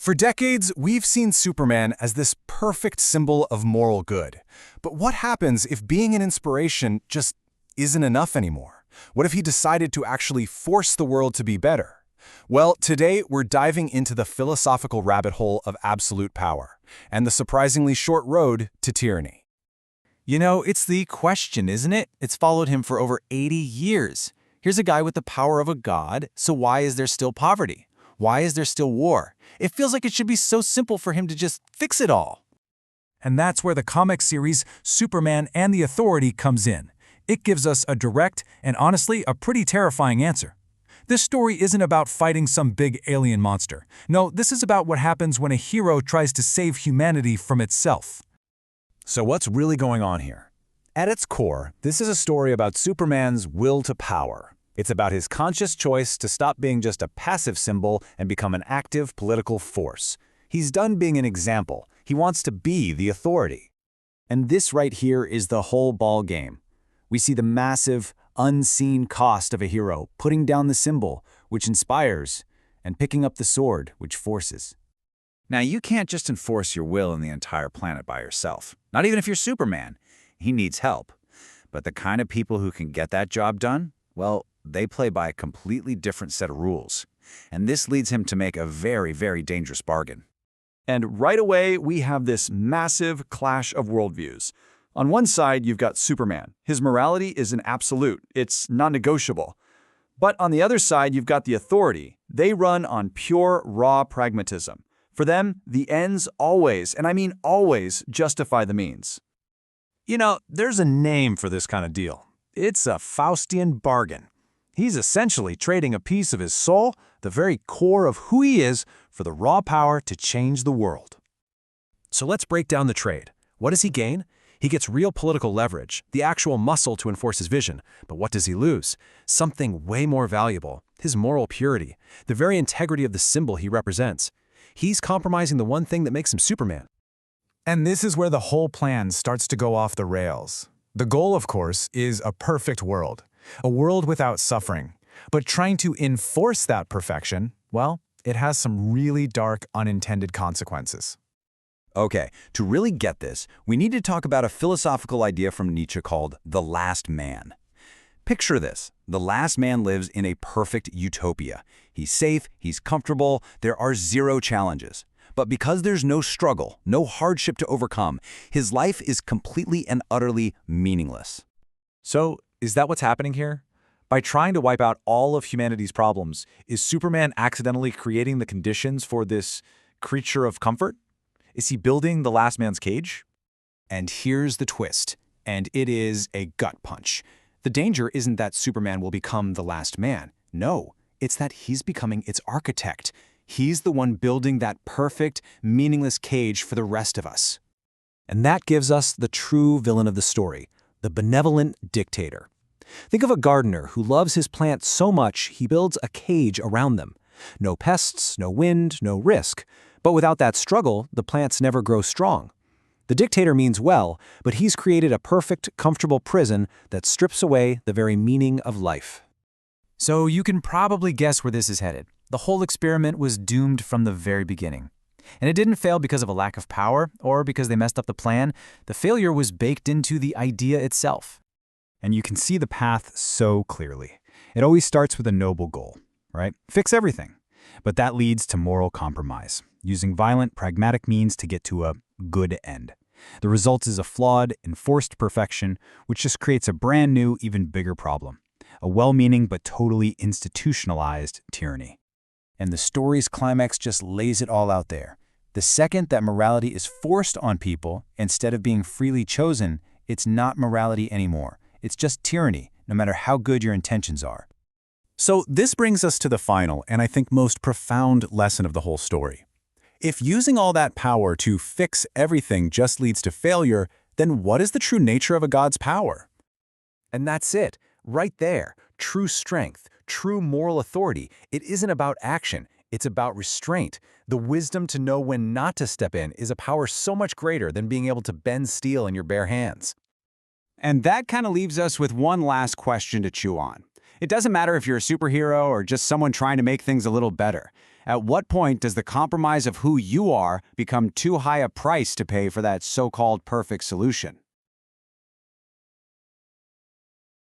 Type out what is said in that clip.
For decades, we've seen Superman as this perfect symbol of moral good. But what happens if being an inspiration just isn't enough anymore? What if he decided to actually force the world to be better? Well, today we're diving into the philosophical rabbit hole of absolute power and the surprisingly short road to tyranny. You know, it's the question, isn't it? It's followed him for over 80 years. Here's a guy with the power of a god, so why is there still poverty? Why is there still war? It feels like it should be so simple for him to just fix it all. And that's where the comic series Superman and the Authority comes in. It gives us a direct and honestly a pretty terrifying answer. This story isn't about fighting some big alien monster. No, this is about what happens when a hero tries to save humanity from itself. So what's really going on here? At its core, this is a story about Superman's will to power. It's about his conscious choice to stop being just a passive symbol and become an active political force. He's done being an example. He wants to be the authority. And this right here is the whole ball game. We see the massive, unseen cost of a hero putting down the symbol, which inspires, and picking up the sword, which forces. Now, you can't just enforce your will in the entire planet by yourself. Not even if you're Superman. He needs help. But the kind of people who can get that job done, well, they play by a completely different set of rules. And this leads him to make a very, very dangerous bargain. And right away, we have this massive clash of worldviews. On one side, you've got Superman. His morality is an absolute. It's non-negotiable. But on the other side, you've got the Authority. They run on pure, raw pragmatism. For them, the ends always, and I mean always, justify the means. You know, there's a name for this kind of deal. It's a Faustian bargain. He's essentially trading a piece of his soul, the very core of who he is, for the raw power to change the world. So let's break down the trade. What does he gain? He gets real political leverage, the actual muscle to enforce his vision. But what does he lose? Something way more valuable, his moral purity, the very integrity of the symbol he represents. He's compromising the one thing that makes him Superman. And this is where the whole plan starts to go off the rails. The goal, of course, is a perfect world. A world without suffering. But trying to enforce that perfection, well, it has some really dark unintended consequences. Okay, to really get this, we need to talk about a philosophical idea from Nietzsche called the last man. Picture this. The last man lives in a perfect utopia. He's safe, he's comfortable, there are zero challenges. But because there's no struggle, no hardship to overcome, his life is completely and utterly meaningless. So, is that what's happening here? By trying to wipe out all of humanity's problems, is Superman accidentally creating the conditions for this creature of comfort? Is he building the last man's cage? And here's the twist, and it is a gut punch. The danger isn't that Superman will become the last man. No, it's that he's becoming its architect. He's the one building that perfect, meaningless cage for the rest of us. And that gives us the true villain of the story, the benevolent dictator. Think of a gardener who loves his plants so much he builds a cage around them. No pests, no wind, no risk. But without that struggle, the plants never grow strong. The dictator means well, but he's created a perfect, comfortable prison that strips away the very meaning of life. So you can probably guess where this is headed. The whole experiment was doomed from the very beginning. And it didn't fail because of a lack of power or because they messed up the plan. The failure was baked into the idea itself. And you can see the path so clearly. It always starts with a noble goal, right? Fix everything. But that leads to moral compromise, using violent, pragmatic means to get to a good end. The result is a flawed, enforced perfection, which just creates a brand new, even bigger problem. A well-meaning but totally institutionalized tyranny. And the story's climax just lays it all out there. The second that morality is forced on people, instead of being freely chosen, it's not morality anymore. It's just tyranny, no matter how good your intentions are. So this brings us to the final, and I think most profound lesson of the whole story. If using all that power to fix everything just leads to failure, then what is the true nature of a god's power? And that's it, right there. True strength, true moral authority. It isn't about action, it's about restraint. The wisdom to know when not to step in is a power so much greater than being able to bend steel in your bare hands. And that kind of leaves us with one last question to chew on. It doesn't matter if you're a superhero or just someone trying to make things a little better. At what point does the compromise of who you are become too high a price to pay for that so-called perfect solution?